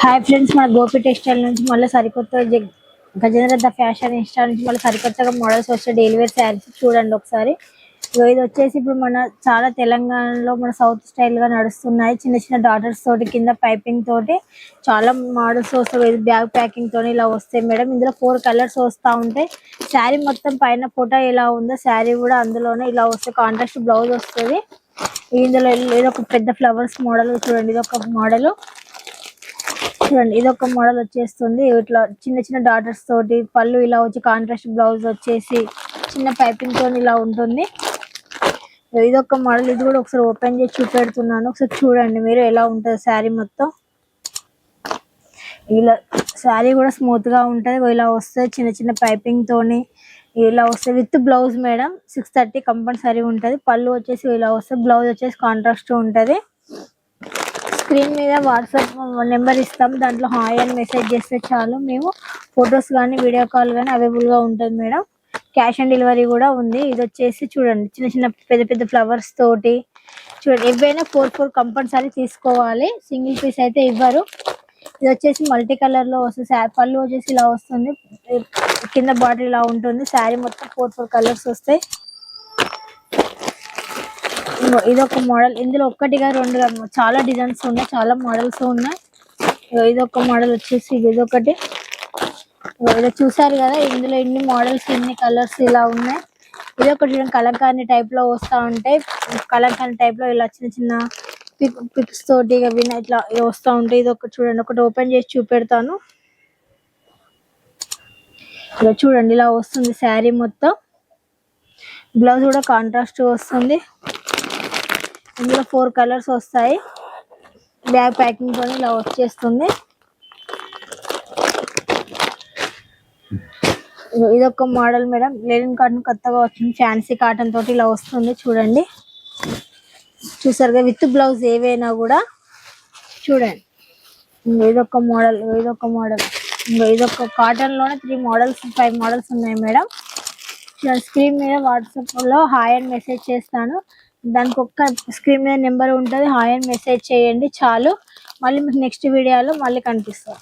Hi friends, మన Gopi textile నుంచి మళ్ళీ సరికొత్త గజేంద్ర ఫ్యాషన్ ఇన్స్టా నుంచి మళ్ళీ సరికొత్తగా మోడల్స్ వచ్చే డైలీ వేర్ శారీస్ చూడండి ఒకసారి. ఇది వచ్చేసి ఇప్పుడు మన చాలా తెలంగాణలో మన సౌత్ స్టైల్ గా నడుస్తున్నాయి. చిన్న చిన్న డాటర్స్ తోటి కింద పైపింగ్ తోటి చాలా మోడల్స్ వస్తాయి. బ్యాగ్ ప్యాకింగ్ తోని ఇలా వస్తాయి మేడం. ఇందులో 4 కలర్స్ వస్తూ ఉంటాయి. శారీ మొత్తం పైన ఫోటో ఎలా ఉందో శారీ కూడా అందులోనే ఇలా వస్తాయి. కాంట్రాస్ట్ బ్లౌజ్ వస్తుంది. ఇందులో ఏదో ఒక పెద్ద ఫ్లవర్స్ మోడల్ చూడండి. ఇది ఒక మోడల్ చూడండి. ఇది ఒక మోడల్ వచ్చేస్తుంది. ఇట్లా చిన్న చిన్న డాటర్స్ తోటి పళ్ళు ఇలా వచ్చి కాంట్రాస్ట్ బ్లౌజ్ వచ్చేసి చిన్న పైపింగ్ తోని ఇలా ఉంటుంది. ఇది ఒక మోడల్. ఇది కూడా ఒకసారి ఓపెన్ చేసి చూపెడుతున్నాను. ఒకసారి చూడండి మీరు ఎలా ఉంటుంది శారీ మొత్తం. ఇలా శారీ కూడా స్మూత్ గా ఉంటది. ఇలా వస్తుంది చిన్న చిన్న పైపింగ్ తోని ఇలా వస్తుంది. విత్ బ్లౌజ్ మేడం 630 కంపల్సరీ ఉంటది. పళ్ళు వచ్చేసి ఇలా వస్తుంది. బ్లౌజ్ వచ్చేసి కాంట్రాస్ట్ ఉంటది. స్క్రీన్ మీద వాట్సాప్ నెంబర్ ఇస్తాం. దాంట్లో హాయ్ అని మెసేజ్ చేస్తే చాలు. మేము ఫొటోస్ కానీ వీడియో కాల్ కానీ అవైలబుల్ గా ఉంటుంది మేడం. క్యాష్ ఆన్ డెలివరీ కూడా ఉంది. ఇది వచ్చేసి చూడండి చిన్న చిన్న పెద్ద పెద్ద ఫ్లవర్స్ తోటి చూడండి. ఎవైనా 4 కంపల్సరీ తీసుకోవాలి. సింగిల్ పీస్ అయితే ఇవ్వరు. ఇది వచ్చేసి మల్టీ కలర్ లో వస్తుంది. పళ్ళు వచ్చేసి ఇలా వస్తుంది. కింద బాటిల్ ఇలా ఉంటుంది. శారీ మొత్తం 4 కలర్స్ వస్తాయి. ఇది ఒక మోడల్. ఇందులో ఒక్కటిగా 2 చాలా డిజైన్స్ ఉన్నాయి. చాలా మోడల్స్ ఉన్నాయి. ఇది ఒక మోడల్ వచ్చేసి ఇది ఒకటి. ఇది చూసారు కదా. ఇందులో ఇన్ని మోడల్స్ ఇన్ని కలర్స్ ఇలా ఉన్నాయి. ఇది ఒకటి కలంకారీ టైప్ లో వస్తా ఉంటాయి. కలంకారీ టైప్ లో ఇలా చిన్న చిన్న పిక్స్ తోటి ఇట్లా వస్తా ఉంటాయి. ఇది ఒకటి చూడండి. ఒకటి ఓపెన్ చేసి చూపెడతాను. ఇలా చూడండి ఇలా వస్తుంది శారీ మొత్తం. బ్లౌజ్ కూడా కాంట్రాస్ట్ వస్తుంది. ఇందులో 4 కలర్స్ వస్తాయి. బ్యాగ్ ప్యాకింగ్ తో ఇలా వచ్చేస్తుంది. ఇదొక మోడల్ మేడం. లెనిన్ కాటన్ కొత్తగా వచ్చింది. ఫ్యాన్సీ కాటన్ తోటి ఇలా వస్తుంది చూడండి. చూసారుగా విత్ బ్లౌజ్ ఏవైనా కూడా చూడండి. ఇదొక మోడల్. ఇదొక మోడల్. ఇదొక కాటన్ లోనే 3 మోడల్స్ 5 మోడల్స్ ఉన్నాయి మేడం. స్క్రీన్ మీద వాట్సాప్ లో హాయ్ అని మెసేజ్ చేస్తాను. దానికి ఒక్క స్క్రీన్ మీద నెంబర్ ఉంటుంది. హాయ్ అని మెసేజ్ చేయండి చాలు. మళ్ళీ మీకు నెక్స్ట్ వీడియోలో మళ్ళీ కనిపిస్తాను.